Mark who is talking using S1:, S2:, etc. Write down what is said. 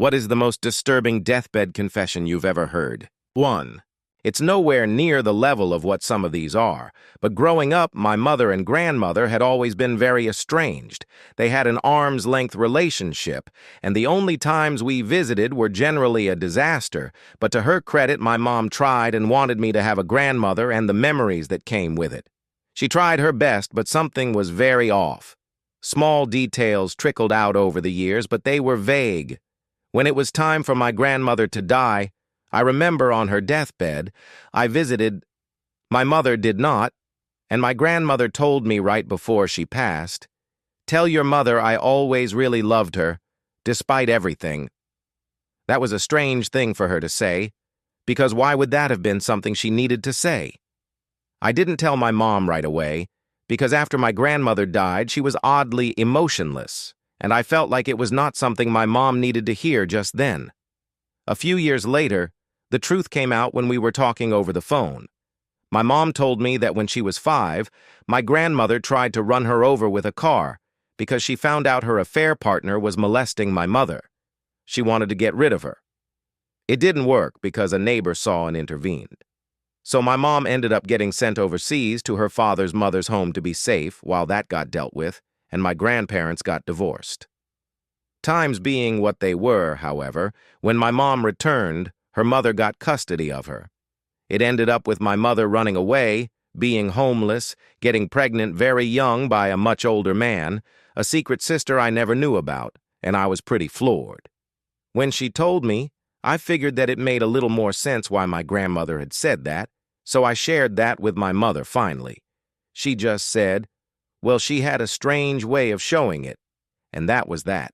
S1: What is the most disturbing deathbed confession you've ever heard? 1. It's nowhere near the level of what some of these are, but growing up, my mother and grandmother had always been very estranged. They had an arm's-length relationship, and the only times we visited were generally a disaster, but to her credit, my mom tried and wanted me to have a grandmother and the memories that came with it. She tried her best, but something was very off. Small details trickled out over the years, but they were vague. When it was time for my grandmother to die, I remember on her deathbed, I visited. My mother did not, and my grandmother told me right before she passed, "Tell your mother I always really loved her, despite everything." That was a strange thing for her to say, because why would that have been something she needed to say? I didn't tell my mom right away, because after my grandmother died, she was oddly emotionless, and I felt like it was not something my mom needed to hear just then. A few years later, the truth came out when we were talking over the phone. My mom told me that when she was 5, my grandmother tried to run her over with a car because she found out her affair partner was molesting my mother. She wanted to get rid of her. It didn't work because a neighbor saw and intervened. So my mom ended up getting sent overseas to her father's mother's home to be safe while that got dealt with, and my grandparents got divorced. Times being what they were, however, when my mom returned, her mother got custody of her. It ended up with my mother running away, being homeless, getting pregnant very young by a much older man, a secret sister I never knew about, and I was pretty floored. When she told me, I figured that it made a little more sense why my grandmother had said that, so I shared that with my mother finally. She just said, well, she had a strange way of showing it, and that was that.